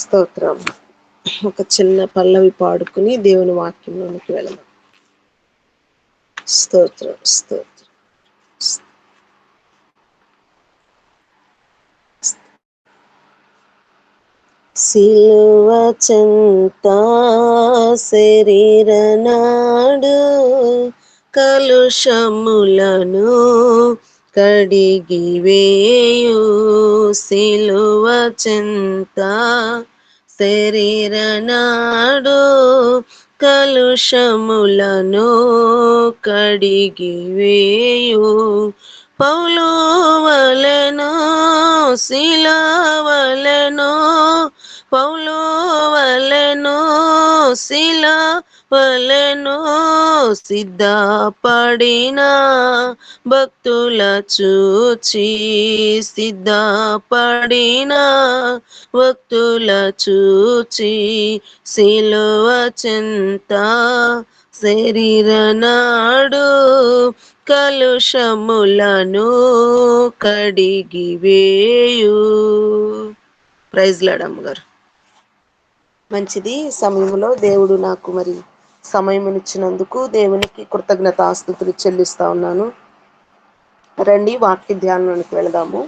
స్తోత్రం. ఒక చిన్న పల్లవి పాడుకుని దేవుని వాక్యంలోనికి వెళదాం. స్తోత్రం స్తోత్రం. సిలువ చెంత శరీర నాడు కలుషములను కడిగి వేయు. సిలువ చెంత శరీర నాడు కలుషములను కడిగి వేయు. పౌలు వలెను శిలవలెను, పౌలు వలెను శిలవలెను, సిద్ధపడిన భక్తుల చూచి, సిద్ధపడిన భక్తుల చూచి, సిలువ చెంత శరీర నాడు కలుషములను కడిగి వేయు. ప్రైజ్ లార్డ్ అమ్మగారు. మంచిది. సమయంలో దేవుడు నాకు మరి సమయమునిచ్చినందుకు దేవునికి కృతజ్ఞతాస్తుతులు చెల్లిస్తా ఉన్నాను. రండి వాక్య ధ్యానంలోనికి వెళదాము.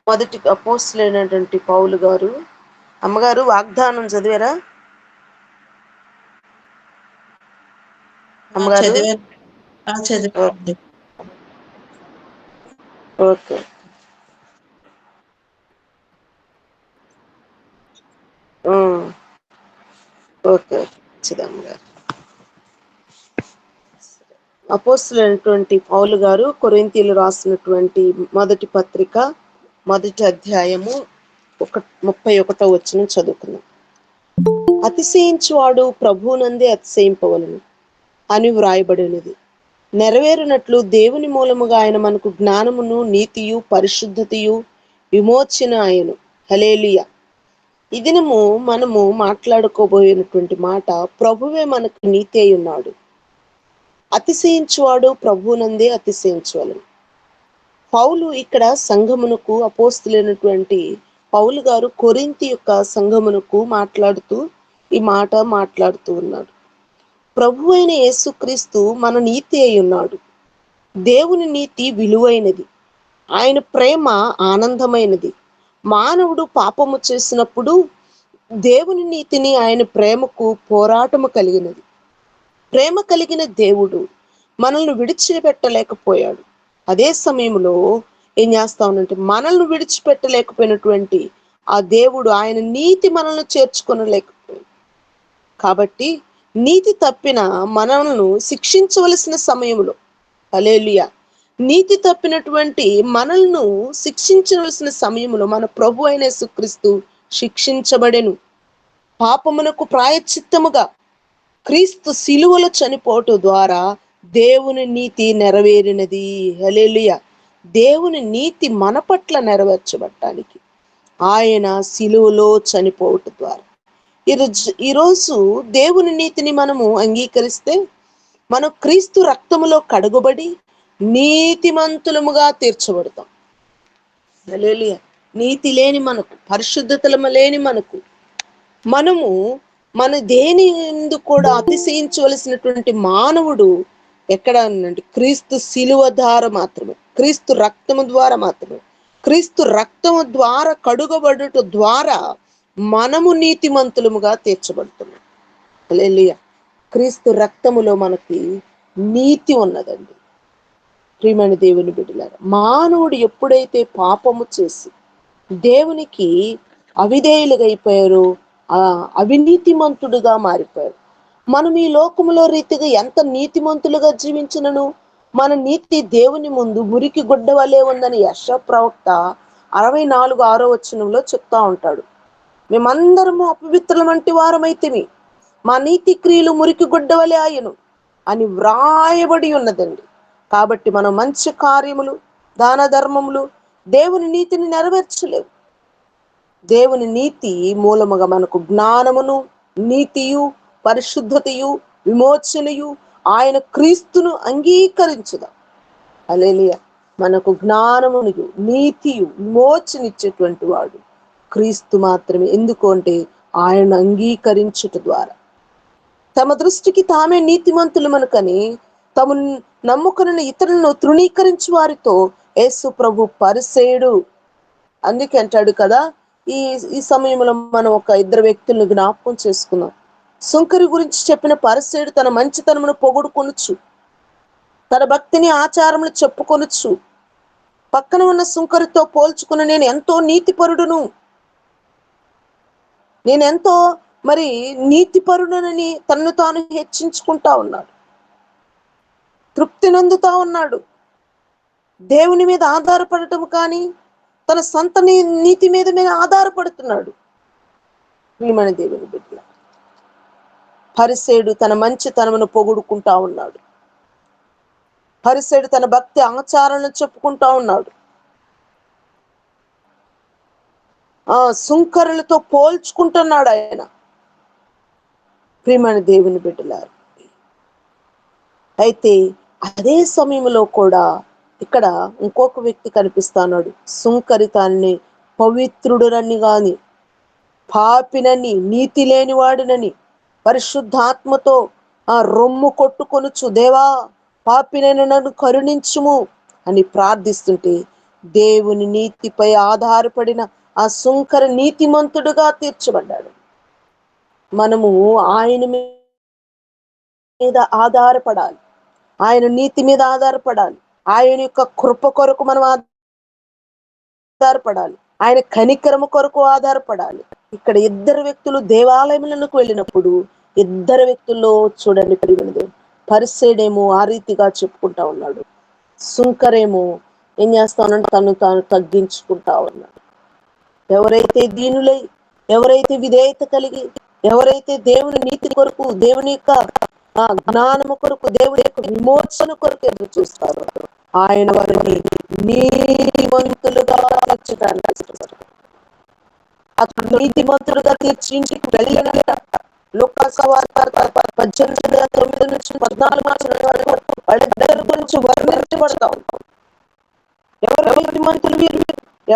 మొదటి అపోస్తలుడైనటువంటి పౌలు గారు, అమ్మగారు వాగ్దానం చదివారా అమ్మగారు? చదివాను. Okay okay మంచిదమ్మగారు. అపోస్తలుడైనటువంటి పౌలు గారు కొరింథీయులు రాసినటువంటి మొదటి పత్రిక మొదటి అధ్యాయము 31వ వచనం చదువుకున్నాం. అతిశయించువాడు ప్రభువునందే అతిశయింపవలెను అని వ్రాయబడినది. నెరవేరునట్లు దేవుని మూలముగా ఆయన మనకు జ్ఞానమును, నీతియు, పరిశుద్ధతయు, విమోచన ఆయను. హల్లెలూయా. ఈ దినము మనము మాట్లాడుకోబోయేటువంటి మాట, ప్రభువే మనకు నీతి అయి ఉన్నాడు. అతిశయించువాడు ప్రభువునందే అతిశయించవలెను. పౌలు ఇక్కడ సంఘమునకు, అపోస్తలుడైనటువంటి పౌలు గారు కొరింథీ యొక్క సంఘమునకు మాట్లాడుతూ ఈ మాట మాట్లాడుతూ ఉన్నాడు. ప్రభు అయిన యేసుక్రీస్తు మన నీతి అయి ఉన్నాడు. దేవుని నీతి విలువైనది, ఆయన ప్రేమ ఆనందమైనది. మానవుడు పాపము చేసినప్పుడు దేవుని నీతిని, ఆయన ప్రేమకు పోరాటము కలిగినది. ప్రేమ కలిగిన దేవుడు మనల్ని విడిచిపెట్టలేకపోయాడు. అదే సమయంలో ఏం చేస్తా ఉన్నంటే, మనల్ని విడిచిపెట్టలేకపోయినటువంటి ఆ దేవుడు ఆయన నీతి మనల్ని చేర్చుకొనలేకపోయాడు. కాబట్టి నీతి తప్పిన మనల్ని శిక్షించవలసిన సమయంలో, హల్లెలూయా, నీతి తప్పినటువంటి మనల్ని శిక్షించవలసిన సమయంలో మన ప్రభు అయిన యేసుక్రీస్తు శిక్షించబడెను. పాపమునకు ప్రాయశ్చిత్తముగా క్రీస్తు సిలువలో చనిపోవటం ద్వారా దేవుని నీతి నెరవేరినది. హల్లెలూయా. దేవుని నీతి మన పట్ల నెరవేర్చబడటానికి ఆయన సిలువలో చనిపోవటం ద్వారా ఈరోజు దేవుని నీతిని మనము అంగీకరిస్తే మనం క్రీస్తు రక్తములో కడుగబడి నీతిమంతులముగా తీర్చబడతాం. హల్లెలూయా. నీతి లేని మనకు, పరిశుద్ధతలము లేని మనము మన దేని ఎందు కూడా అతిశయించవలసినటువంటి మానవుడు ఎక్కడ అనంటే క్రీస్తు సిలువ ద్వారా మాత్రమే, క్రీస్తు రక్తము ద్వారా మాత్రమే. క్రీస్తు రక్తము ద్వారా కడుగబడుట ద్వారా మనము నీతిమంతులముగా తీర్చబడుతున్నాం. హల్లెలూయా. క్రీస్తు రక్తములో మనకి నీతి ఉన్నదండి. ప్రియమైన దేవుని బిడ్డలారా, మానవుడు ఎప్పుడైతే పాపము చేసి దేవునికి అవిధేయులుగా అయిపోయారో, అవినీతిమంతుడుగా మారిపోయారు. మనం ఈ లోకములో రీతిగా ఎంత నీతిమంతులుగా జీవించినను మన నీతి దేవుని ముందు మురికి గుడ్డ వలె ఉందని యెషయా ప్రవక్త 64:6 వచనంలో చెప్తా ఉంటాడు. మేమందరము అపవిత్రుల వంటి వారమైతిమి, మా నీతి క్రియలు మురికి గుడ్డ వలె ఆయను అని వ్రాయబడి ఉన్నదండి. కాబట్టి మనం మంచి కార్యములు, దాన ధర్మములు, దేవుని నీతిని నెరవేర్చలేవు. దేవుని నీతి మూలముగా మనకు జ్ఞానమును, నీతియు, పరిశుద్ధతయు, విమోచనయు ఆయన క్రీస్తును అంగీకరించుదాం. హల్లెలూయా. మనకు జ్ఞానమునియు నీతియు విమోచనిచ్చేటువంటి వాడు క్రీస్తు మాత్రమే. ఎందుకు అంటే ఆయన అంగీకరించుట ద్వారా తమ దృష్టికి తామే నీతిమంతులు మనకని తమ నమ్ముకున్న ఇతరులను తృణీకరించి వారితో యేసు ప్రభు పరిసేయుడు. అందుకే అంటాడు కదా, ఈ ఈ సమయంలో మనం ఒక ఇద్దరు వ్యక్తులను జ్ఞాపకం చేసుకున్నాం. సుంకరి గురించి చెప్పిన పరిసేయుడు తన మంచితనమును పొగుడుకొనుచు, తన భక్తిని ఆచారములు చెప్పుకొనుచు పక్కన ఉన్న సుంకరితో పోల్చుకుని నేను ఎంతో నీతిపరుడును, నేనెంతో మరి నీతిపరుడనని తనను తాను హెచ్చించుకుంటా ఉన్నాడు, తృప్తి నందుతా ఉన్నాడు. దేవుని మీద ఆధారపడటం కానీ తన సొంత నీతి మీద ఆధారపడుతున్నాడు. ప్రియమైన దేవుని బిడ్డ, పరిసేయుడు తన మంచితనమును పొగుడుకుంటా ఉన్నాడు. పరిసేయుడు తన భక్తి ఆచారాలను చెప్పుకుంటా ఉన్నాడు. సుంకరులతో పోల్చుకుంటున్నాడు ఆయన. ప్రియమైన దేవుని బిడ్డలారు, అయితే అదే సమయంలో కూడా ఇక్కడ ఇంకొక వ్యక్తి కనిపిస్తున్నాడు. సుంకరి తాన్ని పవిత్రుడునని గాని పాపినని నీతి లేని వాడినని పరిశుద్ధాత్మతో రొమ్ము కొట్టుకొనుచు దేవా పాపినైన నన్ను కరుణించుము అని ప్రార్థిస్తుంటే దేవుని నీతిపై ఆధారపడిన ఆ సుంకర నీతిమంతుడుగా తీర్చబడ్డాడు. మనము ఆయన మీద ఆధారపడాలి, ఆయన నీతి మీద ఆధారపడాలి, ఆయన యొక్క కృప కొరకు మనం ఆధారపడాలి, ఆయన కనికరము కొరకు ఆధారపడాలి. ఇక్కడ ఇద్దరు వ్యక్తులు దేవాలయములకు వెళ్ళినప్పుడు ఇద్దరు వ్యక్తుల్లో చూడండి, పరిసేయుడేమో ఆ రీతిగా చెప్పుకుంటా ఉన్నాడు, సుంకరేమో ఏం చేస్తానంటే తను తాను తగ్గించుకుంటా ఉన్నాడు. ఎవరైతే దీనులై, ఎవరైతే విధేయత కలిగి, ఎవరైతే దేవుని నీతి కొరకు, దేవుని యొక్క జ్ఞానము కొరకు, దేవుని యొక్క విమోచన కొరకు ఎదురు చూస్తారో ఆయన వారిని నీతిమంతులుగా తీర్చడానికి అతను నీతిమంతులుగా తీర్చి ఇంటికి వెళ్ళినట. లూకాసు సువార్త 18:9-14 వరకు వాళ్ళిద్దరి గురించి వర్ణించబడతా ఉంటాం. ఎవరు నీతిమంతులు వీరు,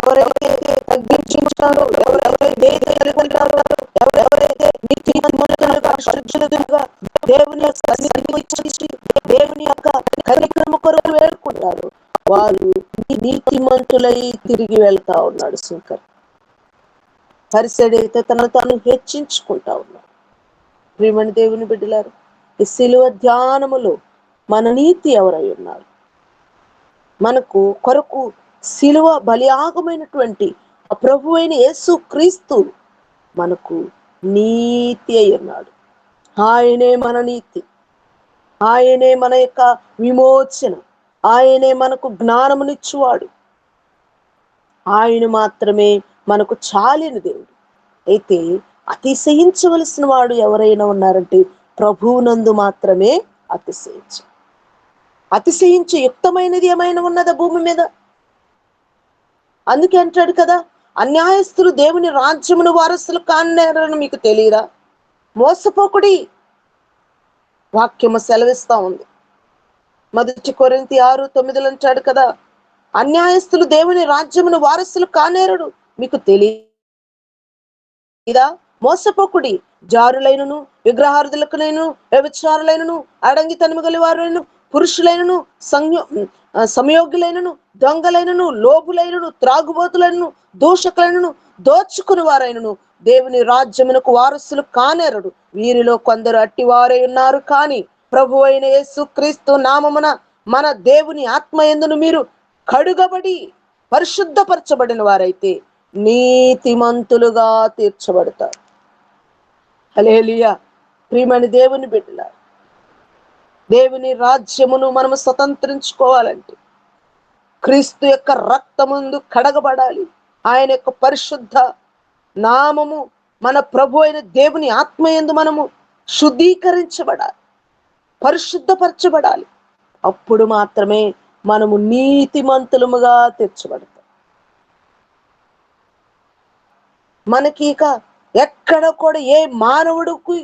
ఎవరైతే తగ్గించుకుంటారో, ఎవరైతే ఎవరైతే నీతిమంతులుగా పరిశుద్ధులుగా దేవుని యొక్క సన్నిధికి వచ్చి దేవుని యొక్క కార్యక్రమం కొరకు వేడుకుంటారు, వారు నీతిమంతులై తిరిగి వెళ్తా ఉన్నాడు సుంకర్. పరిసేయుడైతే తనను తాను హెచ్చించుకుంటా ఉన్నాడు. ప్రియమైన దేవుని బిడ్డలారు, ఈ శిలువ ధ్యానములో మన నీతి ఎవరై ఉన్నారు? మనకు కొరకు శిలువ బలియాగమైనటువంటి ఆ ప్రభు అయిన యేసు క్రీస్తు మనకు నీతి అయి ఉన్నాడు. ఆయనే మన నీతి, ఆయనే మన యొక్క విమోచన, ఆయనే మనకు జ్ఞానమునిచ్చువాడు, ఆయన మాత్రమే మనకు చాలిన దేవుడు. అయితే అతిశయించవలసిన వాడు ఎవరైనా ఉన్నారంటే ప్రభువునందు మాత్రమే అతిశయించే యుక్తమైనది ఏమైనా ఉన్నదా భూమి మీద? అందుకే అంటాడు కదా, అన్యాయస్తులు దేవుని రాజ్యమును వారసులు కానేరని మీకు తెలియరా? మోసపోకుడి వాక్యము సెలవిస్తా ఉంది. 1 కొరింథీ 6:9 అంటాడు కదా, అన్యాయస్తులు దేవుని రాజ్యమును వారసులు కానేరడు మీకు తెలియదా? మోసపోకుడి. జారులైనను, విగ్రహార్థులకునైను, వ్యభిచారులైనను, అడంగితనము గల వారైనను, పురుషులైనను, సంయోగులైనను, దొంగలైనను, లోబులైనను, త్రాగుబోతులైనను, దూషకులైనను, దోచుకుని వారైనను దేవుని రాజ్యమునకు వారసులు కానేరడు. వీరిలో కొందరు అట్టివారై ఉన్నారు. కానీ ప్రభు అయిన యేసు క్రీస్తు నామమున మన దేవుని ఆత్మయందును మీరు కడుగబడి పరిశుద్ధపరచబడిన వారైతే నీతిమంతులుగా తీర్చబడతారు. హల్లెలూయా. ప్రియమైన దేవుని బిడ్డలారా, దేవుని రాజ్యమును మనము స్వతంత్రించుకోవాలంటే క్రీస్తు యొక్క రక్తముందు కడగబడాలి. ఆయన యొక్క పరిశుద్ధ నామము మన ప్రభు అయిన దేవుని ఆత్మయందు మనము శుద్ధీకరించబడాలి, పరిశుద్ధపరచబడాలి. అప్పుడు మాత్రమే మనము నీతిమంతులముగా తీర్చబడతాం. మనకి ఇక ఎక్కడ కూడా ఏ మానవుడికి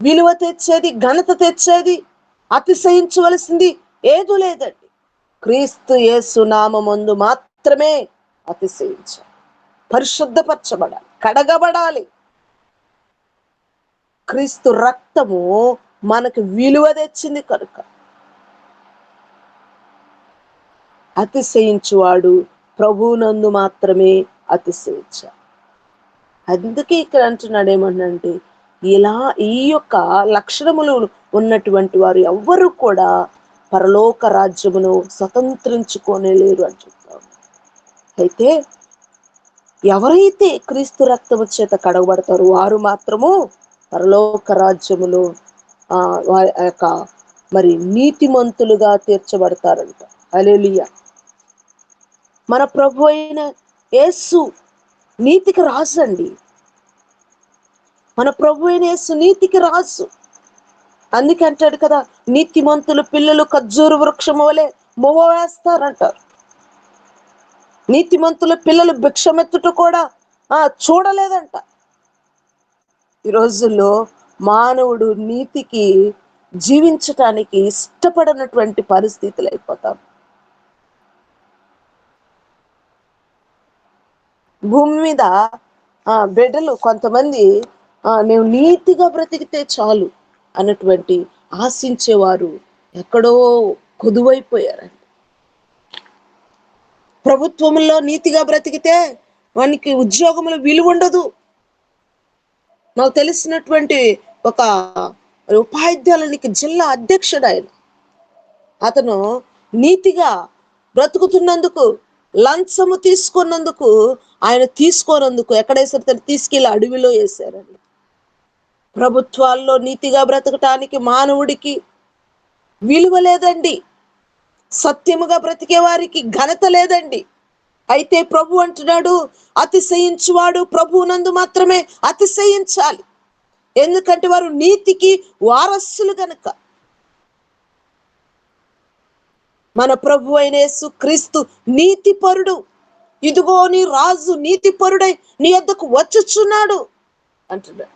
విలువ తెచ్చేది, ఘనత తెచ్చేది, అతిశయించవలసింది ఏదీ లేదండి. క్రీస్తు యేసు నామమందు మాత్రమే అతిశయించాలి. పరిశుద్ధపరచబడాలి, కడగబడాలి. క్రీస్తు రక్తము మనకు విలువ తెచ్చింది కనుక అతిశయించువాడు ప్రభువునందు మాత్రమే అతిశయించాలి. అందుకే ఇక్కడ అంటున్నాడు ఏమన్నంటే, ఈ యొక్క లక్షణములు ఉన్నటువంటి వారు ఎవ్వరూ కూడా పరలోక రాజ్యమును స్వతంత్రించుకోనేలేరు అని చెప్తారు. అయితే ఎవరైతే క్రీస్తు రక్తము చేత కడగబడతారో వారు మాత్రము పరలోక రాజ్యములో వారి యొక్క మరి నీతిమంతులుగా తీర్చబడతారంట. హల్లెలూయా. మన ప్రభు అయిన యేసు నీతికి రాజు అండి. మన ప్రభు అయిన యేసు నీతికి రాజు. అందుకే అంటాడు కదా, నీతిమంతుల పిల్లలు ఖర్జూర వృక్షం వలె మొవ్వ వేస్తారంటారు. నీతిమంతుల పిల్లలు భిక్షమెత్తుట కూడా చూడలేదంట. ఈ రోజుల్లో మానవుడు నీతికి జీవించటానికి ఇష్టపడనటువంటి పరిస్థితులు అయిపోతాం. భూమి మీద బిడ్డలు కొంతమంది మేము నీతిగా బ్రతికితే చాలు అన్నటువంటి ఆశించేవారు ఎక్కడో కొదువైపోయారండి. ప్రభుత్వంలో నీతిగా బ్రతికితే వానికి ఉద్యోగంలో విలువ ఉండదు. నాకు తెలిసినటువంటి ఒక ఉపాధ్యాయునికి జిల్లా అధ్యక్షుడు ఆయన. అతను నీతిగా బ్రతుకుతున్నందుకు, లంచము తీసుకున్నందుకు, ఆయన తీసుకోనందుకు ఎక్కడేసారు? తీసుకెళ్ళి అడవిలో వేశారండి. ప్రభుత్వాల్లో నీతిగా బ్రతకటానికి మానవుడికి విలువ లేదండి. సత్యముగా బ్రతికే వారికి ఘనత లేదండి. అయితే ప్రభు అంటున్నాడు, అతిశయించువాడు ప్రభువునందు మాత్రమే అతిశయించాలి. ఎందుకంటే వారు నీతికి వారసులు గనుక. మన ప్రభు అయిన యేసు క్రీస్తు నీతిపరుడు. ఇదిగో నీ రాజు నీతిపరుడై నీ యొద్దకు వచ్చుచున్నాడు అంటున్నాడు.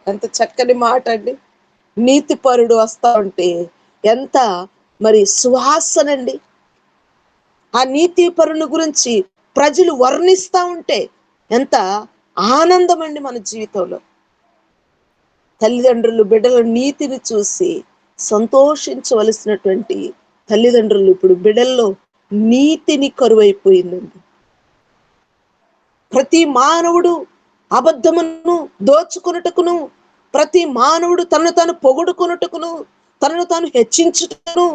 ఎంత చక్కని మాట అండి. నీతిపరుడు వస్తా ఉంటే ఎంత మరి సువాసనండి. ఆ నీతిపరుని గురించి ప్రజలు వర్ణిస్తా ఉంటే ఎంత ఆనందం అండి మన జీవితంలో. తల్లిదండ్రులు బిడ్డల నీతిని చూసి సంతోషించవలసినటువంటి తల్లిదండ్రులు ఇప్పుడు బిడ్డల్లో నీతిని కరువైపోయిందండి. ప్రతి మానవుడు అబద్ధమును దోచుకొనుటకును, ప్రతి మానవుడు తనను తాను పొగుడుకొనుటకును, తనను తాను హెచ్చించుటకును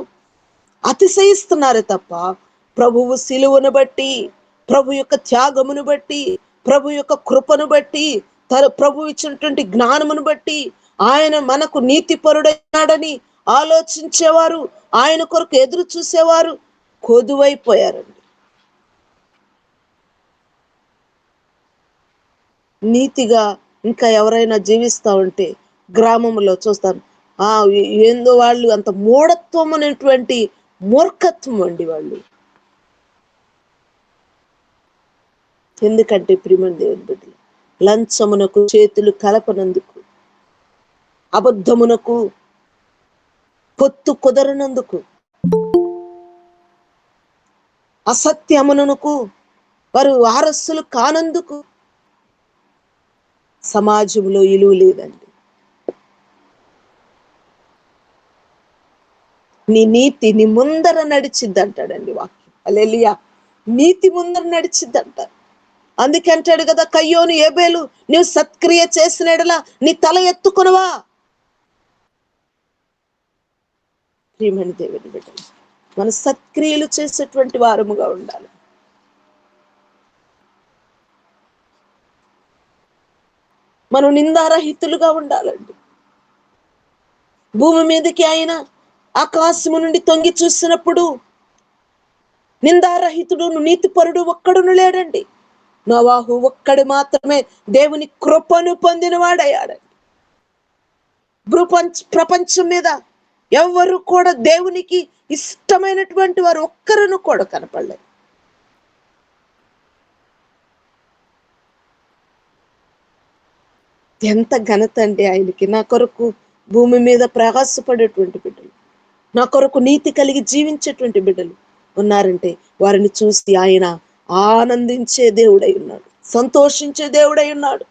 అతిశయిస్తున్నారే తప్ప ప్రభువు సిలువను బట్టి, ప్రభు యొక్క త్యాగమును బట్టి, ప్రభు యొక్క కృపను బట్టి, ప్రభు ఇచ్చినటువంటి జ్ఞానమును బట్టి, ఆయన మనకు నీతిపరుడైనాడని ఆలోచించేవారు, ఆయన కొరకు ఎదురు చూసేవారు కొదువైపోయారండి. నీతిగా ఇంకా ఎవరైనా జీవిస్తా ఉంటే గ్రామంలో చూస్తాను, ఏందో వాళ్ళు అంత మూఢత్వం అనేటువంటి మూర్ఖత్వం అండి వాళ్ళు. ఎందుకంటే ప్రియమైన దేవుని బిడ్డలు, లంచమునకు చేతులు కలపనందుకు, అబద్ధమునకు పొత్తు కుదరనందుకు, అసత్యమునకు వారు వారసులు కానందుకు సమాజంలో విలువ లేదండి. నీ నీతి నీ ముందర నడిచిద్ది అంటాడండి వాక్యం. హల్లెలూయా. నీతి ముందర నడిచిద్ది అంటారు. అందుకే అంటాడు కదా, కయ్యోను ఏబేలు నీవు సత్క్రియ చేసిన యెడల నీ తల ఎత్తుకొనవా. ప్రియమైన దేవుని బిడ్డలు, మన సత్క్రియలు చేసేటువంటి వారముగా ఉండాలి. మనం నిందారహితులుగా ఉండాలండి. భూమి మీదకి ఆయన ఆకాశము నుండి తొంగి చూసినప్పుడు నిందారహితుడు నీతిపరుడు ఒక్కడును లేడండి. నోవాహు ఒక్కడు మాత్రమే దేవుని కృపను పొందినవాడయ్యాడండి. ప్రపంచం మీద ఎవరు కూడా దేవునికి ఇష్టమైనటువంటి వారు ఒక్కరును కూడా కనపడలేదు. ఎంత ఘనత అండి ఆయనకి. నా కొరకు భూమి మీద ప్రయాసపడేటువంటి బిడ్డలు, నా కొరకు నీతి కలిగి జీవించేటువంటి బిడ్డలు, ఉన్నారంటే వారిని చూసి ఆయన ఆనందించే దేవుడై ఉన్నాడు, సంతోషించే దేవుడై ఉన్నాడు.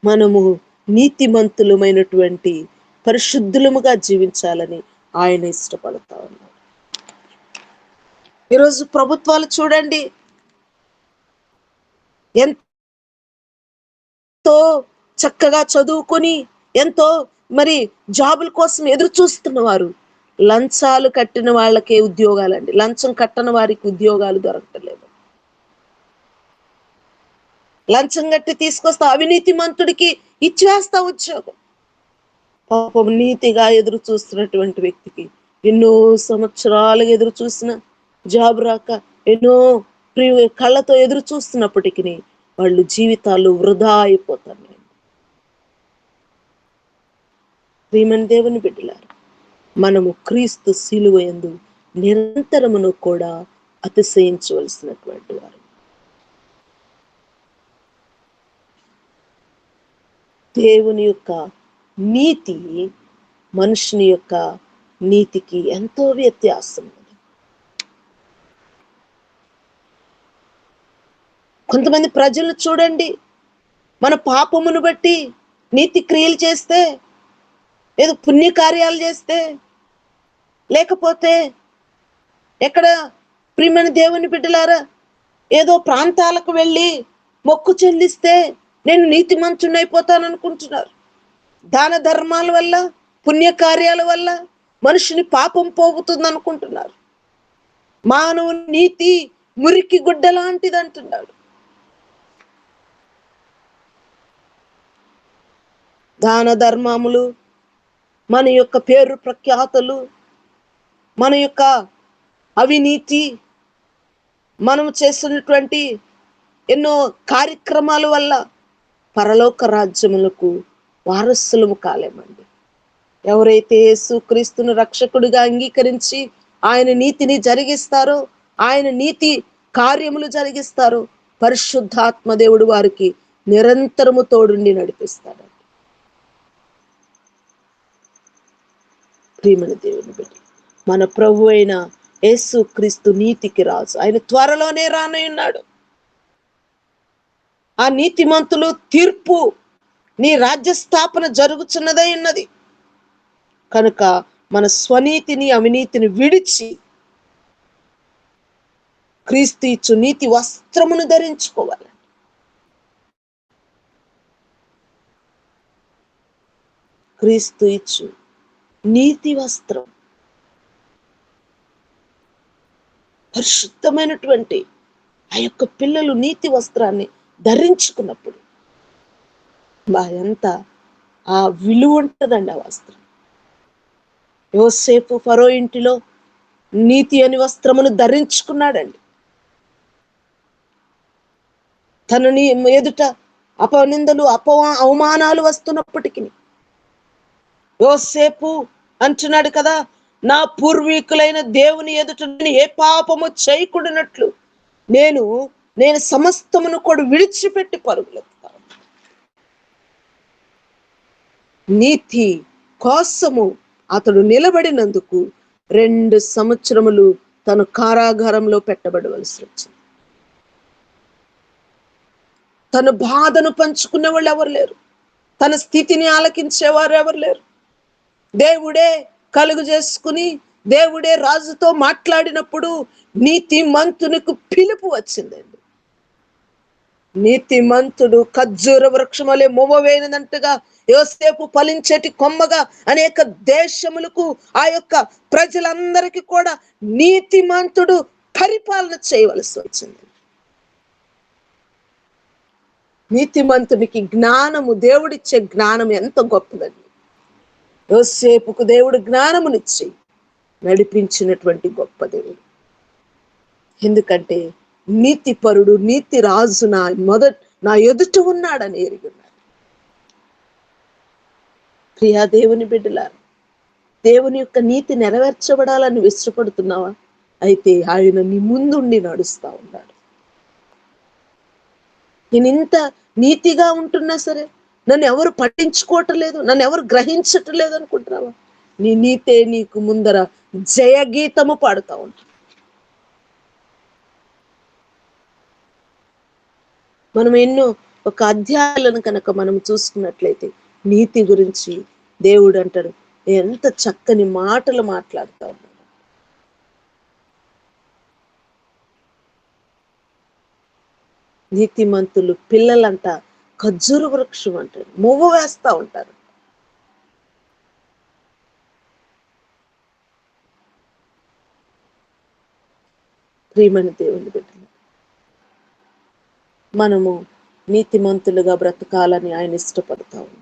మనము నీతిమంతులమైనటువంటి పరిశుద్ధులముగా జీవించాలని ఆయన ఇష్టపడతా ఉన్నాడు. ఈరోజు ప్రభుత్వాలు చూడండి, ఎంతో చక్కగా చదువుకొని ఎంతో మరి జాబుల కోసం ఎదురు చూస్తున్న వారు లంచాలు కట్టిన వాళ్ళకే ఉద్యోగాలండి. లంచం కట్టని వారికి ఉద్యోగాలు దొరకట్లేదు. లంచం కట్టి తీసుకొస్తా అవినీతి మంతుడికి ఇచ్చేస్తా ఉద్యోగం. పాపం నీతిగా ఎదురు చూస్తున్నటువంటి వ్యక్తికి ఎన్నో సంవత్సరాలుగా ఎదురు చూసిన జాబ్ రాక ఎన్నో కళ్ళతో ఎదురు చూస్తున్నప్పటికీ వాళ్ళు జీవితాలు వృధా అయిపోతున్నాయి. ప్రియమైన దేవుని బిడ్డలారా, మనము క్రీస్తు శిలువ యందు నిరంతరమును కూడా అతిశయించవలసినటువంటి వారు. దేవుని యొక్క నీతి మనుషుని యొక్క నీతికి ఎంతో వ్యత్యాసం ఉంది. కొంతమంది ప్రజలు చూడండి, మన పాపమును బట్టి నీతి క్రియలు చేస్తే, ఏదో పుణ్యకార్యాలు చేస్తే, లేకపోతే ఎక్కడ ప్రియమైన దేవుని బిడ్డలారా ఏదో ప్రాంతాలకు వెళ్ళి మొక్కు చెల్లిస్తే నేను నీతిమంతుడిని అయిపోతాను అనుకుంటున్నారు. దాన ధర్మాల వల్ల, పుణ్యకార్యాల వల్ల మనుషుని పాపం పోగుతుంది అనుకుంటున్నారు. మానవుని నీతి మురికి గుడ్డ లాంటిది అంటున్నాడు. దాన ధర్మములు, మన యొక్క పేరు ప్రఖ్యాతలు, మన యొక్క అవినీతి, మనం చేసినటువంటి ఎన్నో కార్యక్రమాల వల్ల పరలోక రాజ్యములకు వారసులము కాలేమండి. ఎవరైతే యేసుక్రీస్తును రక్షకుడిగా అంగీకరించి ఆయన నీతిని జరిగిస్తారో, ఆయన నీతి కార్యములు జరిగిస్తారో, పరిశుద్ధాత్మ దేవుడు వారికి నిరంతరము తోడుండి నడిపిస్తాడు. ప్రియమైన దేవుని బిడ్డ, మన ప్రభు అయిన యేసుక్రీస్తు నీతికి రాజు. ఆయన త్వరలోనే రానున్నాడు. ఆ నీతిమంతులు తీర్పు, నీ రాజ్య స్థాపన జరుగుతున్నదై ఉన్నది కనుక మన స్వనీతిని అవినీతిని విడిచి క్రీస్తు ఇచ్చు నీతి వస్త్రమును ధరించుకోవాలి. క్రీస్తు ఇచ్చు నీతి వస్త్రం, పరిశుద్ధమైనటువంటి ఆ యొక్క పిల్లలు నీతి వస్త్రాన్ని ధరించుకున్నప్పుడు ఎంత ఆ విలువ ఉంటుందండి ఆ వస్త్రం. యోసేపు ఫరో ఇంటిలో నీతి అని వస్త్రమును ధరించుకున్నాడండి. తనని ఎదుట అపనిందలు అవమానాలు వస్తున్నప్పటికీ యోసేపు అంటున్నాడు కదా, నా పూర్వీకులైన దేవుని ఎదుట నేను ఏ పాపము చేయకూడనట్లు నేను సమస్తమును కూడా విడిచిపెట్టి పరుగులెత్తాను. నీతి కోసము అతడు నిలబడినందుకు 2 సంవత్సరములు తను కారాగారంలో పెట్టబడవలసి వచ్చింది. తన బాధను పంచుకునే వాళ్ళు ఎవరు లేరు, తన స్థితిని ఆలకించేవారు ఎవరు లేరు. దేవుడే కలుగు చేసుకుని దేవుడే రాజుతో మాట్లాడినప్పుడు నీతిమంతునికి పిలుపు వచ్చిందండి. నీతిమంతుడు ఖర్జూర వృక్షం వలె మొవ్వవేయనదంటగా యోసేపు ఫలించేటి కొమ్మగా అనేక దేశములకు ఆ యొక్క ప్రజలందరికీ కూడా నీతిమంతుడు పరిపాలన చేయవలసి వచ్చింది. నీతిమంతునికి జ్ఞానము, దేవుడిచ్చే జ్ఞానం ఎంత గొప్పదండి. యోసేపుకు దేవుడు జ్ఞానమునిచ్చి నడిపించినటువంటి గొప్ప దేవుడు. ఎందుకంటే నీతిపరుడు, నీతి రాజు నా ఎదుట ఉన్నాడని ఎరిగి ఉన్నాడు. ప్రియా దేవుని బిడ్డలారా, దేవుని యొక్క నీతి నెరవేర్చబడాలని ఇష్టపడుతున్నావా? అయితే ఆయన నీ ముందుండి నడుస్తా ఉన్నాడు. నేను ఇంత నీతిగా ఉంటున్నా సరే, నన్ను ఎవరు పట్టించుకోవటం లేదు, నన్ను ఎవరు గ్రహించటం లేదు అనుకుంటున్నావా? నీ నీతే నీకు ముందర జయగీతము పాడుతా ఉంటా. మనం ఎన్నో ఒక అధ్యాయాలను కనుక మనం చూసుకున్నట్లయితే నీతి గురించి దేవుడు అంటాడు, ఎంత చక్కని మాటలు మాట్లాడుతా ఉన్నాడు. నీతిమంతులు పిల్లలంట ఖర్జూర వృక్షం అంటారు, మువ్వ వేస్తా ఉంటారు. ప్రియమైన దేవుని బిడ్డలు, మనము నీతిమంతులుగా బ్రతకాలని ఆయన ఇష్టపడతా ఉన్నాడు.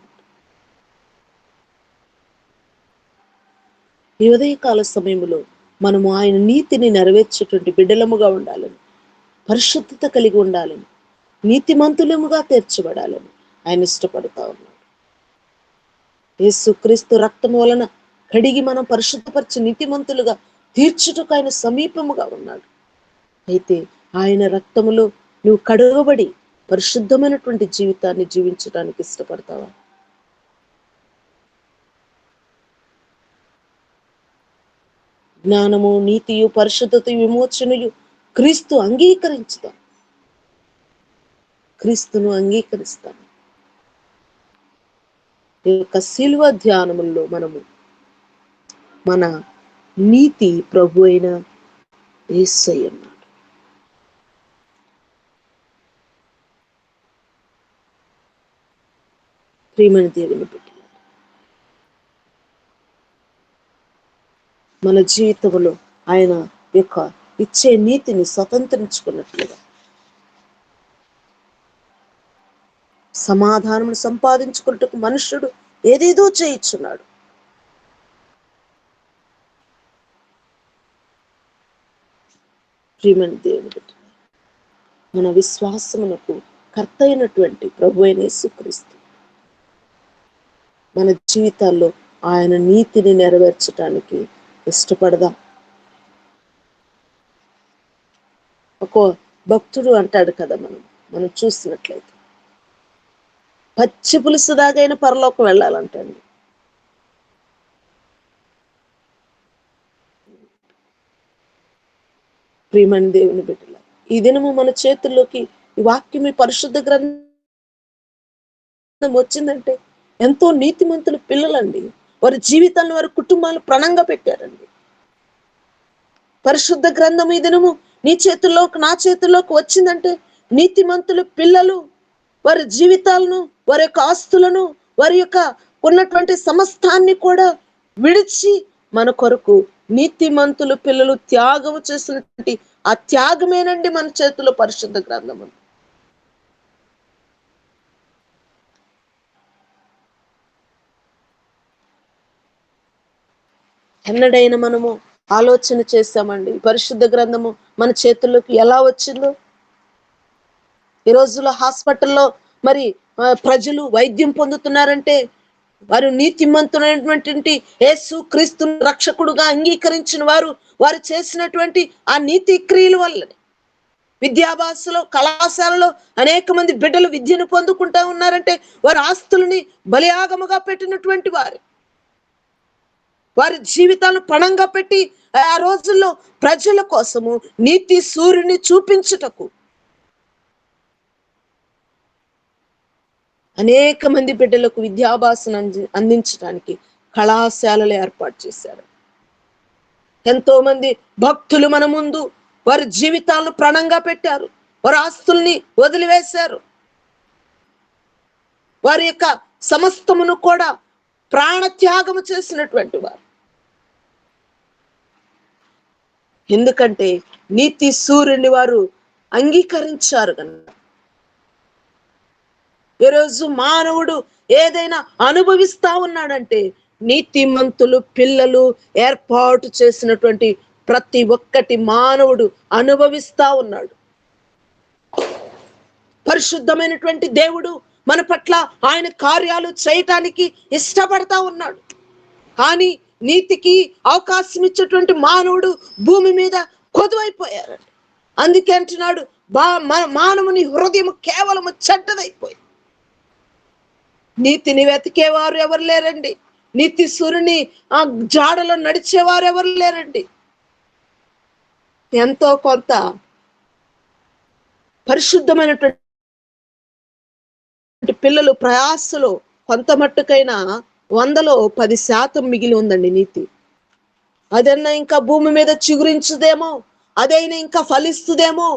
ఈ ఉదయకాల సమయంలో మనము ఆయన నీతిని నెరవేర్చేటువంటి బిడ్డలముగా ఉండాలని, పరిశుద్ధత కలిగి ఉండాలని, నీతిమంతులముగా తీర్చబడాలని ఆయన ఇష్టపడతా ఉన్నాడు. యేసుక్రీస్తు రక్తము వలన కడిగి మనం పరిశుద్ధపరిచి నీతిమంతులుగా తీర్చుటకు ఆయన సమీపముగా ఉన్నాడు. అయితే ఆయన రక్తములో నువ్వు కడుగబడి పరిశుద్ధమైనటువంటి జీవితాన్ని జీవించడానికి ఇష్టపడతావా? జ్ఞానము, నీతియు, పరిశుద్ధత, విమోచనయు క్రీస్తు అంగీకరించుతాం. క్రీస్తును అంగీకరిస్తాం. ఈ యొక్క శిలువ ధ్యానముల్లో మనము మన నీతి ప్రభు అయిన యేసయ్య అన్నాడు. ప్రియమైన దేవుని బిడ్డ, మన జీవితంలో ఆయన యొక్క ఇచ్చే నీతిని స్వతంత్రించుకున్నట్లుగా సమాధానం సంపాదించుకున్నట్టుకు మనుష్యుడు ఏదేదో చేయించున్నాడు. ప్రియమైన దేవుని బిడ్డ, మన విశ్వాసమునకు కర్త అయినటువంటి ప్రభు అయిన యేసుక్రీస్తు మన జీవితాల్లో ఆయన నీతిని నెరవేర్చడానికి ఇష్టపడదాం. ఒక భక్తుడు అంటాడు కదా, మనం చూసినట్లయితే పచ్చి పులుసు దాగైన పరలోకం వెళ్ళాలంటండి. ప్రియమైన దేవుని బిడ్డల, ఈ దినము మన చేతుల్లోకి ఈ వాక్యం, ఈ పరిశుద్ధ గ్రంథం వచ్చిందంటే ఎంతో నీతిమంతుల పిల్లలండి. వారి జీవితాలను, వారి కుటుంబాలు ప్రణంగా పెట్టారండి. పరిశుద్ధ గ్రంథం ఈ దినము నీ చేతుల్లోకి, నా చేతుల్లోకి వచ్చిందంటే నీతిమంతుల పిల్లలు వారి జీవితాలను, వారి యొక్క ఆస్తులను, వారి యొక్క ఉన్నటువంటి సమస్తాన్ని కూడా విడిచి మన కొరకు నీతిమంతులు పిల్లలు త్యాగము చేసినటువంటి ఆ త్యాగమేనండి మన చేతిలో పరిశుద్ధ గ్రంథము. ఎన్నడైనా మనము ఆలోచన చేస్తామండి పరిశుద్ధ గ్రంథము మన చేతుల్లోకి ఎలా వచ్చిందో? ఈ రోజుల్లో హాస్పిటల్లో మరి ప్రజలు వైద్యం పొందుతున్నారంటే వారు నీతిమంతులైనటువంటి యేసు క్రీస్తు రక్షకుడుగా అంగీకరించిన వారు చేసినటువంటి ఆ నీతి క్రియల వల్లనే. విద్యాభ్యాసలో, కళాశాలలో అనేక మంది బిడ్డలు విద్యను పొందుకుంటా ఉన్నారంటే వారి ఆస్తుల్ని బలియాగముగా పెట్టినటువంటి వారి జీవితాలను పణంగా పెట్టి ఆ రోజుల్లో ప్రజల కోసము నీతి సూర్యుని చూపించుటకు అనేక మంది బిడ్డలకు విద్యాభ్యాసం అందించడానికి కళాశాలలు ఏర్పాటు చేశారు. ఎంతో మంది భక్తులు మన ముందు వారి జీవితాలను ప్రాణంగా పెట్టారు, వారి ఆస్తుల్ని వదిలివేశారు, వారి యొక్క సమస్తమును కూడా ప్రాణత్యాగము చేసినటువంటి వారు. ఎందుకంటే నీతి సూర్యుని వారు అంగీకరించారు కనుక. ఈరోజు మానవుడు ఏదైనా అనుభవిస్తా ఉన్నాడంటే నీతిమంతులు పిల్లలు ఏర్పాటు చేసినటువంటి ప్రతి ఒక్కటి మానవుడు అనుభవిస్తా ఉన్నాడు. పరిశుద్ధమైనటువంటి దేవుడు మన పట్ల ఆయన కార్యాలు చేయటానికి ఇష్టపడతా ఉన్నాడు. కానీ నీతికి అవకాశం ఇచ్చేటువంటి మానవుడు భూమి మీద కొదువైపోయారండి. అందుకే అంటున్నాడు, మానవుని హృదయం కేవలం చెడ్డదైపోయింది. నీతిని వెతికేవారు ఎవరు లేరండి. నీతి సూర్యుని ఆ జాడలో నడిచేవారు ఎవరు లేరండి. ఎంతో కొంత పరిశుద్ధమైనటువంటి పిల్లలు ప్రయాసలో కొంత మట్టుకైనా 100లో 10% మిగిలి ఉందండి నీతి. అదన్నా ఇంకా భూమి మీద చిగురించుదేమో, అదైనా ఇంకా ఫలిస్తుందేమో,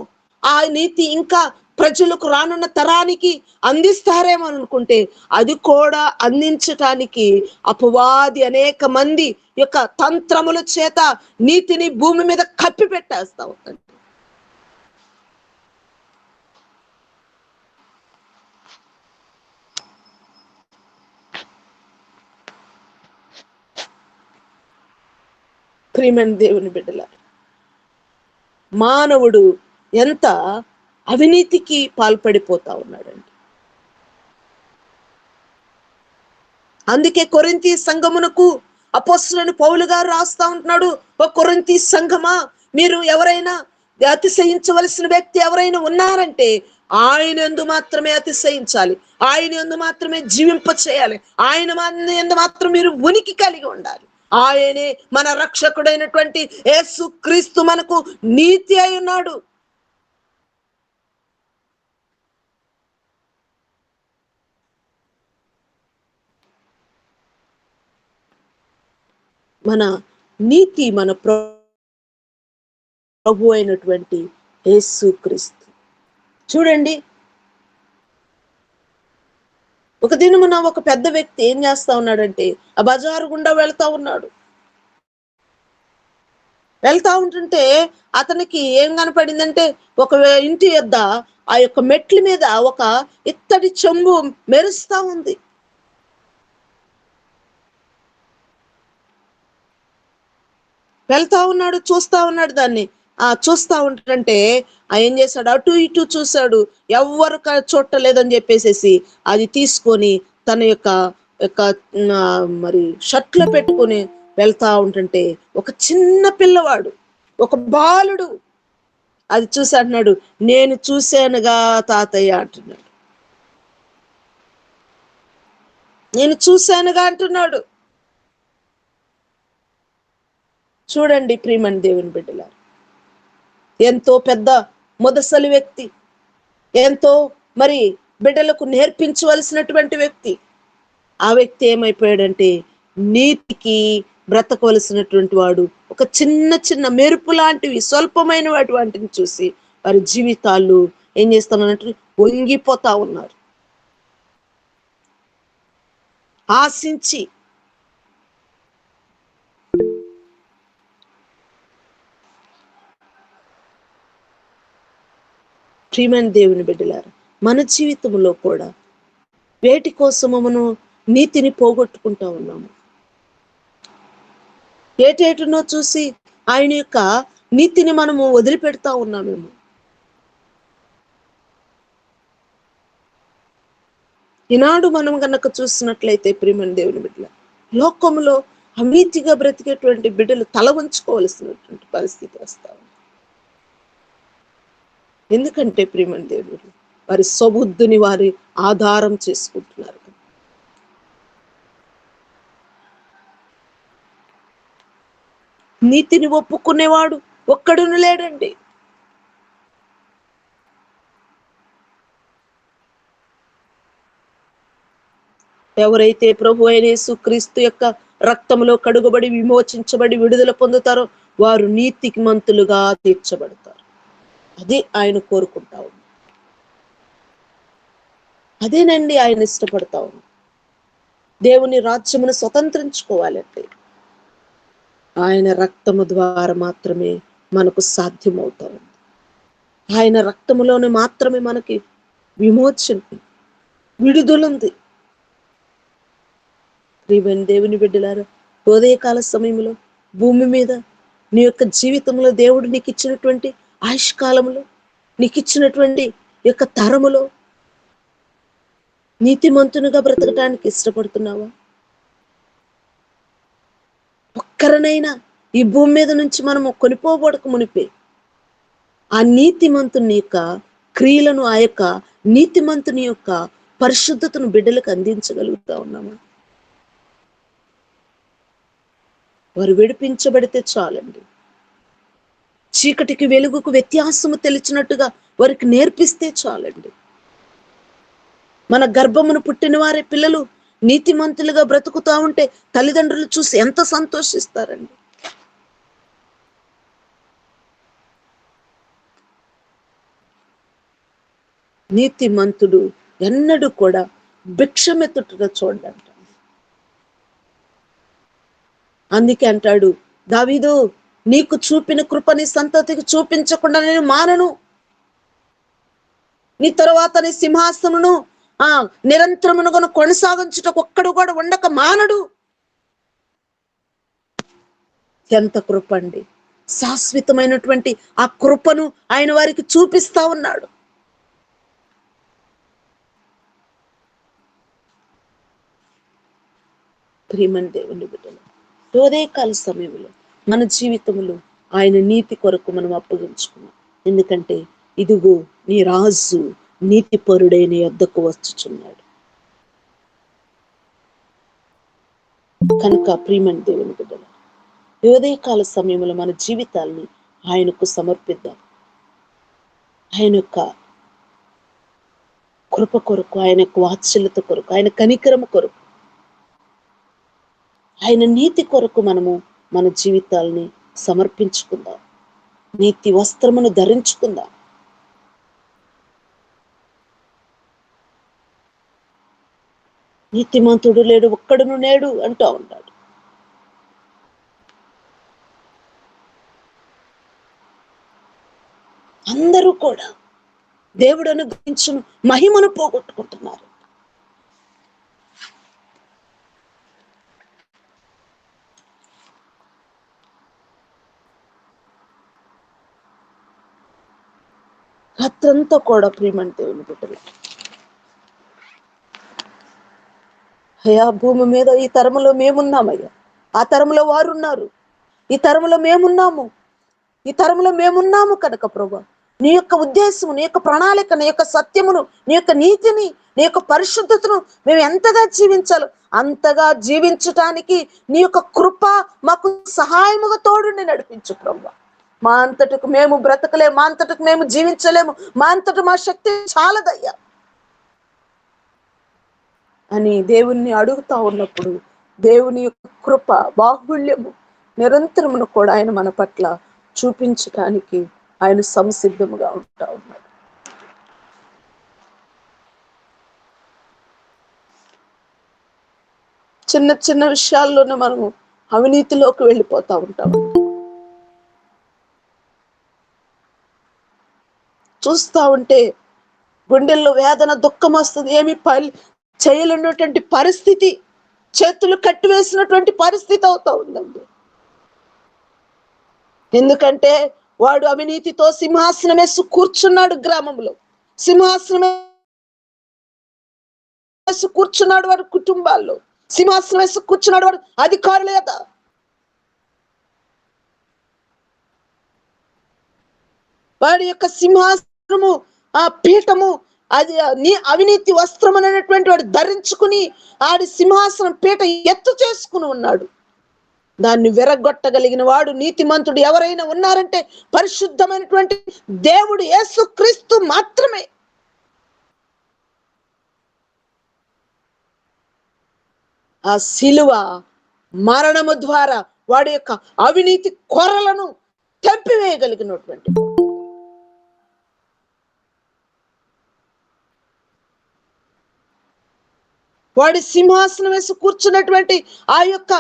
ఆ నీతి ఇంకా ప్రజలకు రానున్న తరానికి అందిస్తారేమో అనుకుంటే అది కూడా అందించటానికి అపవాది అనేక మంది యొక్క తంత్రముల చేత నీతిని భూమి మీద కప్పి పెట్టేస్తా ఉంటాడు. ప్రియమైన దేవుని బిడ్డల, మానవుడు ఎంత అవినీతికి పాల్పడిపోతా ఉన్నాడండి. అందుకే కొరింథీ సంఘమునకు అపోస్తలుడైన పౌలు గారు రాస్తా ఉంటున్నాడు, ఓ కొరింథీ సంఘమా, మీరు ఎవరైనా అతిశయించవలసిన వ్యక్తి ఎవరైనా ఉన్నారంటే ఆయన యందు మాత్రమే అతిశయించాలి, ఆయన యందు మాత్రమే జీవింప చేయాలి, ఆయన యందు మాత్రం మీరు ఉనికి కలిగి ఉండాలి. ఆయనే మన రక్షకుడైనటువంటి యేసు క్రీస్తు మనకు నీతి అయి ఉన్నాడు. మన నీతి మన ప్రభు అయినటువంటి యేసు క్రీస్తు. చూడండి, ఒక దినమున ఒక పెద్ద వ్యక్తి ఏం చేస్తా ఉన్నాడంటే ఆ బజారు గుండా వెళ్తా ఉన్నాడు. వెళ్తా ఉంటుంటే అతనికి ఏం కనపడిందంటే ఒక ఇంటి యొద్ద ఆ యొక్క మెట్ల మీద ఒక ఇత్తడి చెంబు మెరుస్తా ఉంది. వెళ్తా ఉన్నాడు, చూస్తా ఉన్నాడు దాన్ని. చూస్తా ఉంటుంటే ఏం చేశాడు, అటు ఇటు చూశాడు, ఎవ్వరు చూడలేదని చెప్పేసేసి అది తీసుకొని తన యొక్క యొక్క మరి షర్ట్లో పెట్టుకొని వెళ్తా ఉంటుంటే ఒక చిన్న పిల్లవాడు, ఒక బాలుడు అది చూసి అంటున్నాడు, నేను చూశానుగా తాతయ్య అంటున్నాడు. నేను చూశానుగా అంటున్నాడు. చూడండి ప్రియమైన దేవుని బిడ్డలారా, ఎంతో పెద్ద మొదసలి వ్యక్తి, ఎంతో మరి బిడ్డలకు నేర్పించవలసినటువంటి వ్యక్తి, ఆ వ్యక్తి ఏమైపోయాడంటే నీతికి బ్రతకవలసినటువంటి వాడు ఒక చిన్న చిన్న మెరుపు లాంటివి స్వల్పమైన వాటిని చూసి వారి జీవితాలు ఏం చేస్తామన్నట్టు వంగిపోతా ఉన్నారు. ఆశించి ప్రియమైన దేవుని బిడ్డలారా, మన జీవితంలో కూడా వేటి కోసము మనం నీతిని పోగొట్టుకుంటా ఉన్నాము. ఏటేటునో చూసి ఆయన యొక్క నీతిని మనము వదిలిపెడతా ఉన్నామేమో. ఈనాడు మనం గనక చూసినట్లయితే ప్రియమైన దేవుని బిడ్డల, లోకంలో అవినీతిగా బ్రతికేటువంటి బిడ్డలు తల వంచుకోవలసినటువంటి పరిస్థితి వస్తా ఉంది. ఎందుకంటే ప్రియమైన దేవుడు వారి స్వబుద్ధిని వారి ఆధారం చేసుకుంటున్నారు. నీతిని ఒప్పుకునేవాడు ఒక్కడును లేడండి. ఎవరైతే ప్రభు అయిన యేసుక్రీస్తు యొక్క రక్తంలో కడుగబడి విమోచించబడి విడుదల పొందుతారో వారు నీతిమంతులుగా తీర్చబడతారు. అదే ఆయన కోరుకుంటా ఉంది, అదేనండి ఆయన ఇష్టపడతా ఉంది. దేవుని రాజ్యమును స్వతంత్రించుకోవాలంటే ఆయన రక్తము ద్వారా మాత్రమే మనకు సాధ్యమవుతా ఉంది. ఆయన రక్తములోనే మాత్రమే మనకి విమోచన, విడుదలుంది. ప్రియమైన దేవుని బిడ్డలారా, ఉదయకాల సమయంలో భూమి మీద నీ యొక్క జీవితంలో దేవుడు నీకు ఇచ్చినటువంటి ఆయుష్కాలంలో, నీకు ఇచ్చినటువంటి యొక్క తరములో నీతిమంతునిగా బ్రతకటానికి ఇష్టపడుతున్నావా? ఒక్కరనైనా ఈ భూమి మీద నుంచి మనము కొనిపోబడక మునిపే ఆ నీతిమంతుని యొక్క క్రియలను, ఆ యొక్క నీతిమంతుని యొక్క పరిశుద్ధతను బిడ్డలకు అందించగలుగుతా ఉన్నామా? వారు విడిపించబడితే చాలండి. చీకటికి వెలుగుకు వ్యత్యాసము తెలిసినట్టుగా వారికి నేర్పిస్తే చాలండి. మన గర్భమును పుట్టిన వారి పిల్లలు నీతిమంతులుగా బ్రతుకుతా ఉంటే తల్లిదండ్రులు చూసి ఎంత సంతోషిస్తారండి. నీతిమంతుడు ఎన్నడూ కూడా భిక్షమెత్తుటగా చూడంట. అందుకే అంటాడు దావీదు, నీకు చూపిన కృపని సంతతికి చూపించకుండా నేను మానను, నీ తరువాత నీ సింహాసనమును నిరంతరమును కొనసాగించుటకు ఒక్కడు కూడా ఉండక మానడు. ఎంత కృప అండి! శాశ్వతమైనటువంటి ఆ కృపను ఆయన వారికి చూపిస్తా ఉన్నాడు. ప్రియమైన దేవుని బిడ్డలు, ఉదయకాల సమయంలో మన జీవితంలో ఆయన నీతి కొరకు మనం అప్పగించుకున్నాం. ఎందుకంటే ఇదిగో నీ రాజు నీతిపరుడైన యొద్దకు వచ్చుచున్నాడు. కనుక ప్రియమైన దేవుని బిడ్డలు, ఉదయకాల సమయంలో మన జీవితాల్ని ఆయనకు సమర్పిద్దాం. ఆయన యొక్క కృప కొరకు, ఆయన యొక్క వాత్సల్యత కొరకు, ఆయన కనికరము కొరకు, ఆయన నీతి కొరకు మనము మన జీవితాల్ని సమర్పించుకుందాం. నీతి వస్త్రమును ధరించుకుందాం. నీతిమంతుడు లేడు, ఒక్కడును నేడు అంటూ ఉంటాడు. అందరూ కూడా దేవుడు అనుగ్రహించిన మహిమను పోగొట్టుకుంటున్నారు. రాత్రంతా కూడా ప్రియమైన దేవుని బిడ్డలు, అయ్యా భూమి మీద ఈ తరములో మేమున్నామయ్యా, ఆ తరములో వారు ఉన్నారు, ఈ తరములో మేమున్నాము, ఈ తరములో మేమున్నాము కనుక ప్రభా, నీ యొక్క ఉద్దేశము, నీ యొక్క ప్రణాళిక, నీ యొక్క సత్యమును, నీ యొక్క నీతిని, నీ యొక్క పరిశుద్ధతను మేము ఎంతగా జీవించాలో అంతగా జీవించటానికి నీ యొక్క కృప మాకు సహాయముగా తోడుని నడిపించు ప్రభా. మా అంతటకు మేము బ్రతకలేము, మా అంతటకు మేము జీవించలేము, మా అంతట మా శక్తి చాలదయ్యా అని దేవుణ్ణి అడుగుతా ఉన్నప్పుడు దేవుని యొక్క కృప బాహుళ్యము నిరంతరమును కూడా ఆయన మన పట్ల చూపించడానికి ఆయన సంసిద్ధముగా ఉంటా ఉన్నాడు. చిన్న చిన్న విషయాల్లోనే మనము అవినీతిలోకి వెళ్ళిపోతా ఉంటాము. చూస్తా ఉంటే గుండెల్లో వేదన, దుఃఖం వస్తుంది. ఏమి చేయలేనటువంటి పరిస్థితి, చేతులు కట్టివేసినటువంటి పరిస్థితి అవుతా ఉందండి. ఎందుకంటే వాడు అవినీతితో సింహాసనం వేసి కూర్చున్నాడు. గ్రామంలో సింహాసనం వేసి కూర్చున్నాడు వాడు, కుటుంబాల్లో సింహాసనం వేసి కూర్చున్నాడు వాడు, అధికారులు లేదా వాడి యొక్క సింహాసనము, ఆ పీఠము, అది నీ అవినీతి వస్త్రం అనేటువంటి వాడు ధరించుకుని ఆడి సింహాసనం పీఠ ఎత్తు చేసుకుని ఉన్నాడు. దాన్ని విరగొట్టగలిగిన వాడు, నీతిమంతుడు ఎవరైనా ఉన్నారంటే పరిశుద్ధమైనటువంటి దేవుడు యేసుక్రీస్తు మాత్రమే. ఆ శిలువ మరణము ద్వారా వాడి యొక్క అవినీతి కొరలను తెంపివేయగలిగినటువంటి వాడి సింహాసనం వేసి కూర్చున్నటువంటి ఆ యొక్క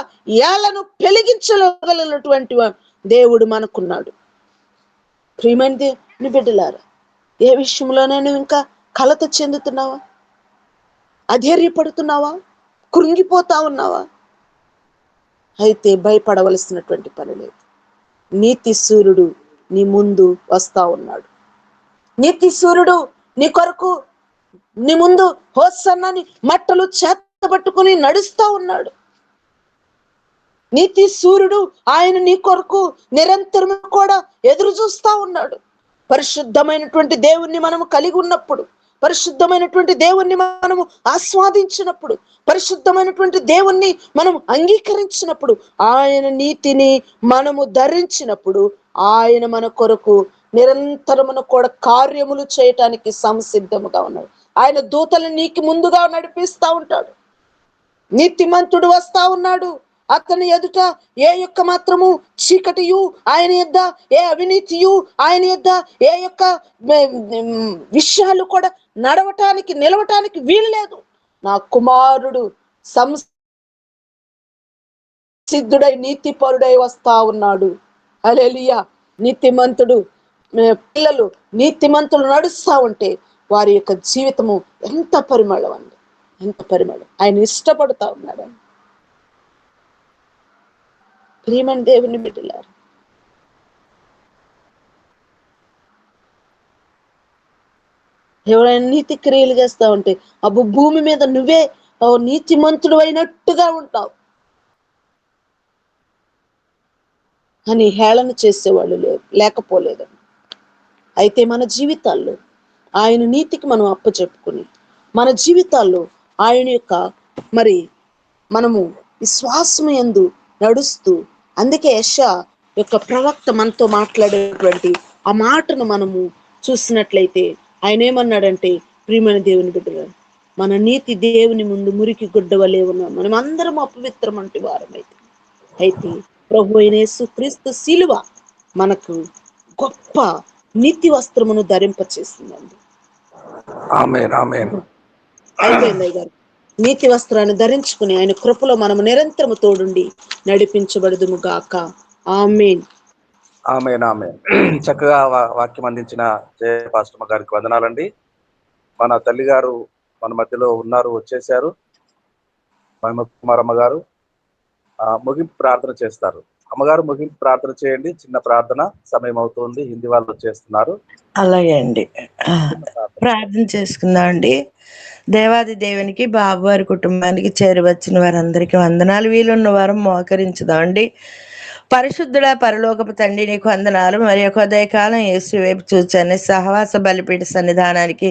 ఏళ్లను పెలిగించగలిగినటువంటి దేవుడు మనకున్నాడు. ప్రియమైన దేవుని బిడ్డలారా, ఏ విషయంలోనైనా ఇంకా కలత చెందుతున్నావా? అధైర్యపడుతున్నావా? కృంగిపోతా ఉన్నావా? అయితే భయపడవలసినటువంటి పని లేదు. నీతి సూర్యుడు నీ ముందు వస్తా ఉన్నాడు. నీతి సూర్యుడు నీ కొరకు నీ ముందు హోసన్నని మట్టలు చేతబట్టుకుని నడుస్తా ఉన్నాడు. నీతి సూర్యుడు ఆయన నీ కొరకు నిరంతరం కూడా ఎదురు చూస్తా ఉన్నాడు. పరిశుద్ధమైనటువంటి దేవుణ్ణి మనము కలిగి ఉన్నప్పుడు, పరిశుద్ధమైనటువంటి దేవుణ్ణి మనము ఆస్వాదించినప్పుడు, పరిశుద్ధమైనటువంటి దేవుణ్ణి మనం అంగీకరించినప్పుడు, ఆయన నీతిని మనము ధరించినప్పుడు, ఆయన మన కొరకు నిరంతరమును కూడా కార్యములు చేయటానికి సంసిద్ధముగా ఉన్నాడు. ఆయన దూతలు నీకు ముందుగా నడిపిస్తా ఉంటాడు. నీతిమంతుడు వస్తా ఉన్నాడు. అతని ఎదుట ఏ యొక్క మాత్రము చీకటియు ఆయన యొద్ద, ఏ అవినీతియు ఆయన యొద్ద, ఏ యొక్క విషయాలు కూడా నిలవటానికి వీల్లేదు. నా కుమారుడు సంసిద్ధుడై నీతిపరుడై వస్తా ఉన్నాడు. హల్లెలూయా. నీతిమంతుడు పిల్లలు నీతిమంతులు నడుస్తా ఉంటే వారి యొక్క జీవితము ఎంత పరిమళం అండి, ఎంత పరిమళం. ఆయన ఇష్టపడతా ఉన్నాడండి. ప్రియమైన దేవుని బిడ్డలారు, ఎవరైనా నీతి క్రియలు చేస్తా ఉంటే అబ్బు భూమి మీద నువ్వే నీతిమంతుడు అయినట్టుగా ఉంటావు అని హేళన చేసేవాళ్ళు లేకపోలేదండి. అయితే మన జీవితాల్లో ఆయన నీతికి మనం అప్పచెప్పుకుని, మన జీవితాల్లో ఆయన యొక్క మనము విశ్వాసం యందు నడుస్తూ, అందుకే యెషయా యొక్క ప్రవక్త మనతో మాట్లాడేటువంటి ఆ మాటను మనము చూసినట్లయితే ఆయన ఏమన్నాడంటే, ప్రియమైన దేవుని బిడ్డలారా, మన నీతి దేవుని ముందు మురికి గుడ్డ వలె ఉన్నాం, మనం అందరం అపవిత్రం అంటే అయితే ప్రభు అయిన యేసుక్రీస్తు శిలువ మనకు గొప్ప నీతి వస్త్రమును ధరింపచేసిందండి. అయిపోయింది గారు. నీతి వస్త్రాన్ని ధరించుకుని ఆయన కృపలో మనము నిరంతరము తోడుండి నడిపించబడుదుము గాక. ఆమేన్. ఆమేన్. ఆమేన్. చక్కగా వాక్యం అందించిన జయపాస్టమ్మ గారికి వందనాలండి. మన తల్లి గారు మన మధ్యలో ఉన్నారు, వచ్చేసారు. కుమారమ్మ గారు ముగింపు ప్రార్థన చేస్తారు. అమ్మగారు ముగింపు ప్రార్థన చేయండి. చిన్న ప్రార్థన, సమయం అవుతుంది, హిందీ వాళ్ళు వచ్చేస్తున్నారు. అలాగే అండి, ప్రార్థన చేసుకుందాం అండి. దేవాది దేవునికి, బాబు వారి కుటుంబానికి, చేరువచ్చిన వారందరికీ వందనాలు. వీలున్న వారం మోకరించుదాం అండి. పరిశుద్ధుడ పరలోకపు తండ్రి, నీకు వందనాలు. మరి ఒక ఉదయకాలం యేసు వైపు చూచాను, సహవాస బలిపీఠ సన్నిధానానికి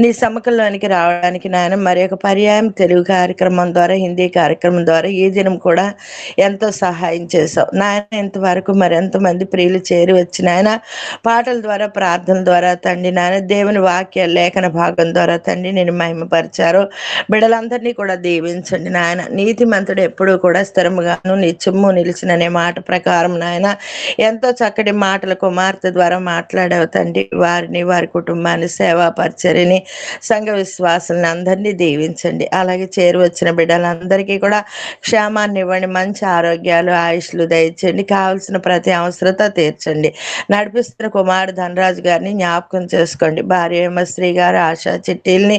నీ సముఖంలోనికి రావడానికి నాయన మరి ఒక పర్యాయం తెలుగు కార్యక్రమం ద్వారా, హిందీ కార్యక్రమం ద్వారా ఈ దినం కూడా ఎంతో సహాయం చేశావు నాయన. ఇంతవరకు మరి ఎంతమంది ప్రియులు చేరి వచ్చిన ఆయన పాటల ద్వారా, ప్రార్థన ద్వారా తండ్రి నాయన, దేవుని వాక్య లేఖన భాగం ద్వారా తండ్రి నేను మహిమపరిచారు. బిడ్డలందరినీ కూడా దీవించండి నాయన. నీతిమంతుడు ఎప్పుడూ కూడా స్థిరముగాను నిత్యము నిలిచిననే మాట ప్రకారం నాయన ఎంతో చక్కటి మాటల కుమార్తె ద్వారా మాట్లాడావు తండ్రి. వారిని, వారి కుటుంబాన్ని, సేవా పరిచర్యని, సంఘ విశ్వాసాలను అందరినీ దీవించండి. అలాగే చేరు వచ్చిన బిడ్డలందరికీ కూడా క్షేమాన్ని ఇవ్వండి, మంచి ఆరోగ్యాలు, ఆయుష్లు దయచేయండి, కావలసిన ప్రతి అవసరత తీర్చండి. నడిపిస్తున్న కుమారు ధనరాజు గారిని జ్ఞాపకం చేసుకోండి. భార్య శ్రీ గారు ఆశా చిట్టీల్ని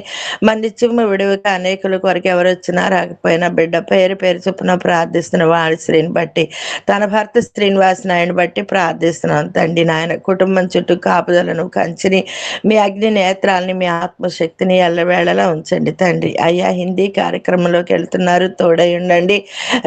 మందిచ్చిమ్మ విడువక అనేకుల కొరకు ఎవరు వచ్చినా రాకపోయినా బిడ్డ పేరు పేరు చొప్పున ప్రార్థిస్తున్న వాడి శ్రీని బట్టి, తన భర్త శ్రీనివాస్ నాయుడు బట్టి ప్రార్థిస్తున్నాం తండ్రి నాయన. కుటుంబం చుట్టూ కాపుదలను, కంచిని, మీ అగ్ని నేత్రాలని, మీ ఆత్మశక్తిని ఎల్లవేళలా ఉంచండి తండ్రి. అయ్యా, హిందీ కార్యక్రమంలోకి వెళ్తున్నారు, తోడై ఉండండి.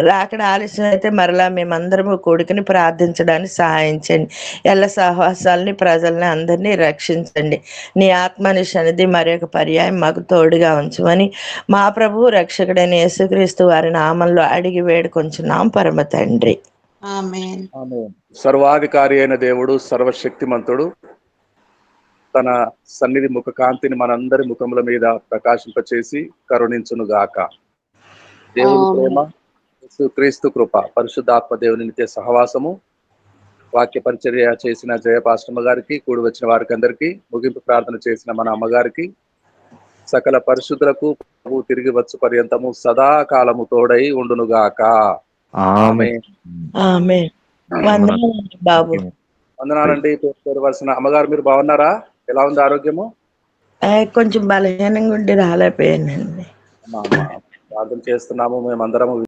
రాకడ ఆలస్యం అయితే మరలా మేమందరము కూడుకుని ప్రార్థించడానికి సహాయించండి. ఎల్ల సహవాసాలని, ప్రజల్ని అందరినీ రక్షించండి. నీ ఆత్మని సన్నిధి మరి ఒక పర్యాయం మాకు తోడుగా ఉంచమని మా ప్రభువు రక్షకుడైన యేసుక్రీస్తు వారి నామంలో అడిగి వేడుకొంచున్నాం పరమ తండ్రి. ఆమేన్. సర్వాధికారి అయిన దేవుడు, సర్వశక్తిమంతుడు తన సన్నిధి ముఖ కాంతిని మనందరి ముఖముల మీద ప్రకాశింపచేసి కరుణించును గాక. దేవుని ప్రేమ, యేసుక్రీస్తు కృప, పరిశుద్ధాత్మ దేవుని నిత్య సహవాసము, వాక్య పరిచర్య చేసిన జయపాస్టమ్మ గారికి, కూడి వచ్చిన వారికి అందరికీ, ముగింపు ప్రార్థన చేసిన మన అమ్మగారికి, సకల పరిశుద్ధులకు తిరిగి వచ్చు పర్యంతము సదాకాలము తోడై ఉండునుగాక. ఆమేన్. వందనాలండి బాబు. వందనాలండి. పేరువలసిన అమ్మగారు, మీరు బాగున్నారా? ఎలా ఉంది ఆరోగ్యము? కొంచెం బలహీనంగా ఉండి రాలేకపోయానండి. ప్రార్థన చేస్తున్నాము మేమందరము.